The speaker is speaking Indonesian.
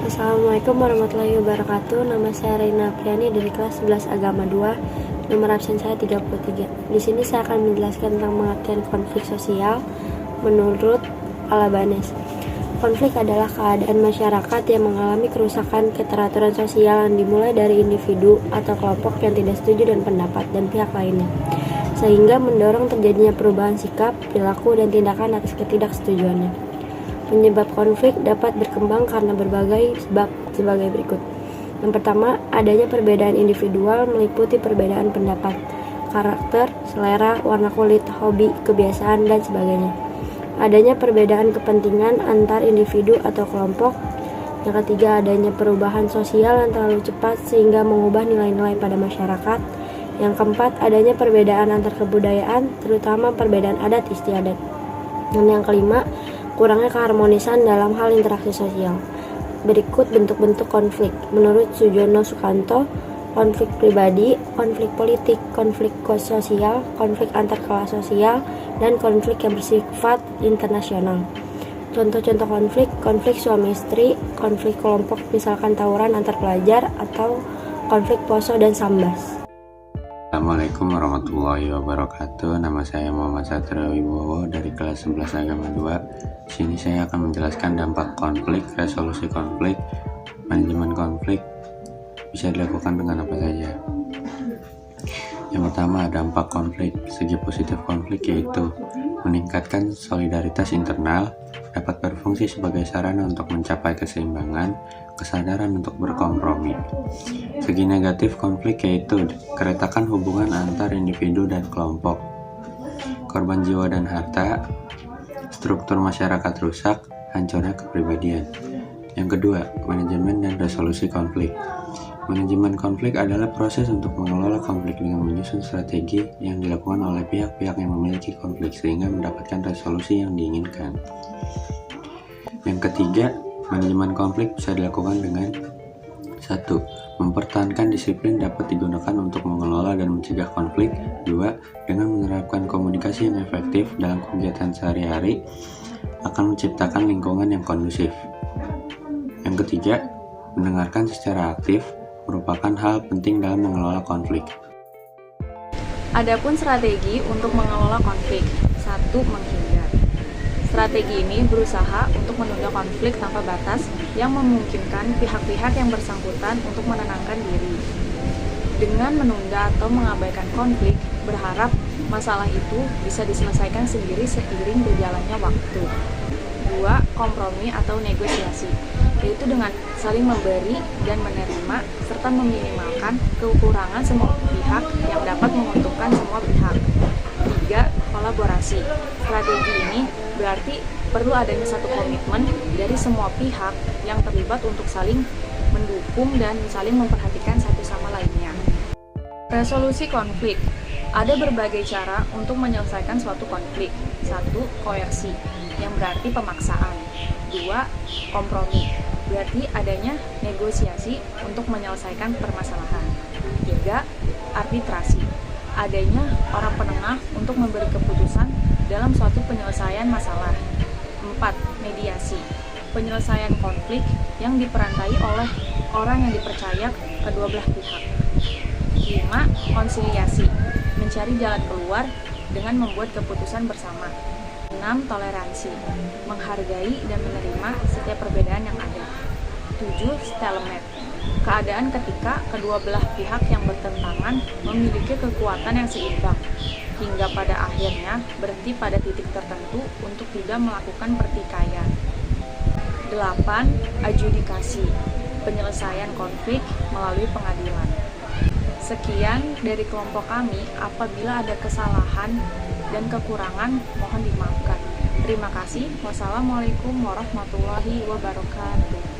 Assalamualaikum warahmatullahi wabarakatuh. Nama saya Reina Priani dari kelas 11 Agama 2. Nomor absen saya 33. Di sini saya akan menjelaskan tentang pengertian konflik sosial menurut Alabanes. Konflik adalah keadaan masyarakat yang mengalami kerusakan keteraturan sosial yang dimulai dari individu atau kelompok yang tidak setuju dengan pendapat dan pihak lainnya, sehingga mendorong terjadinya perubahan sikap, perilaku, dan tindakan atas ketidaksetujuannya. Penyebab konflik dapat berkembang karena berbagai sebab sebagai berikut. Yang pertama, adanya perbedaan individual meliputi perbedaan pendapat, karakter, selera, warna kulit, hobi, kebiasaan, dan sebagainya. Adanya perbedaan kepentingan antar individu atau kelompok. Yang ketiga, adanya perubahan sosial yang terlalu cepat sehingga mengubah nilai-nilai pada masyarakat. Yang keempat, adanya perbedaan antar kebudayaan, terutama perbedaan adat istiadat. Dan yang kelima, kurangnya keharmonisan dalam hal interaksi sosial. Berikut bentuk-bentuk konflik. Menurut Sujono Sukanto, konflik pribadi, konflik politik, konflik sosial, konflik antar kelas sosial, dan konflik yang bersifat internasional. Contoh-contoh konflik, konflik suami istri, konflik kelompok misalkan tawuran antar pelajar, atau konflik poso dan sambas. Assalamualaikum warahmatullahi wabarakatuh. Nama saya Muhammad Satrio Wibowo dari kelas 11 Agama 2. Di sini saya akan menjelaskan dampak konflik, resolusi konflik, manajemen konflik bisa dilakukan dengan apa saja. Yang pertama, dampak konflik. Segi positif konflik yaitu meningkatkan solidaritas internal, dapat berfungsi sebagai sarana untuk mencapai keseimbangan, kesadaran untuk berkompromi. Segi negatif konflik yaitu keretakan hubungan antar individu dan kelompok, korban jiwa dan harta, struktur masyarakat rusak, hancurnya kepribadian. Yang kedua, manajemen dan resolusi konflik. Manajemen konflik adalah proses untuk mengelola konflik dengan menyusun strategi yang dilakukan oleh pihak-pihak yang memiliki konflik sehingga mendapatkan resolusi yang diinginkan. Yang ketiga, manajemen konflik bisa dilakukan dengan 1. Mempertahankan disiplin dapat digunakan untuk mengelola dan mencegah konflik. 2. Dengan menerapkan komunikasi yang efektif dalam kegiatan sehari-hari akan menciptakan lingkungan yang kondusif. Yang ketiga, mendengarkan secara aktif merupakan hal penting dalam mengelola konflik. Adapun strategi untuk mengelola konflik. 1. Menghindar. Strategi ini berusaha untuk menunda konflik tanpa batas yang memungkinkan pihak-pihak yang bersangkutan untuk menenangkan diri. Dengan menunda atau mengabaikan konflik, berharap masalah itu bisa diselesaikan sendiri seiring berjalannya waktu. 2. Kompromi atau negosiasi, yaitu dengan saling memberi dan menerima serta meminimalkan kekurangan semua pihak yang dapat menguntungkan semua pihak. 3. Kolaborasi. Strategi ini berarti perlu adanya satu komitmen dari semua pihak yang terlibat untuk saling mendukung dan saling memperhatikan satu sama lainnya. Resolusi konflik. Ada berbagai cara untuk menyelesaikan suatu konflik. 1. Koersi, yang berarti pemaksaan. 2. Kompromi, berarti adanya negosiasi untuk menyelesaikan permasalahan. 3. Arbitrasi, adanya orang penengah untuk memberi keputusan dalam suatu penyelesaian masalah. 4. Mediasi, penyelesaian konflik yang diperantai oleh orang yang dipercaya kedua belah pihak. 5. Konsiliasi, mencari jalan keluar dengan membuat keputusan bersama. 6. Toleransi, menghargai dan menerima setiap perbedaan yang ada. 7. Stalemate, keadaan ketika kedua belah pihak yang bertentangan memiliki kekuatan yang seimbang, hingga pada akhirnya berhenti pada titik tertentu untuk tidak melakukan pertikaian. 8. Adjudikasi, penyelesaian konflik melalui pengadilan. Sekian dari kelompok kami. Apabila ada kesalahan dan kekurangan, mohon dimaafkan. Terima kasih. Wassalamualaikum warahmatullahi wabarakatuh.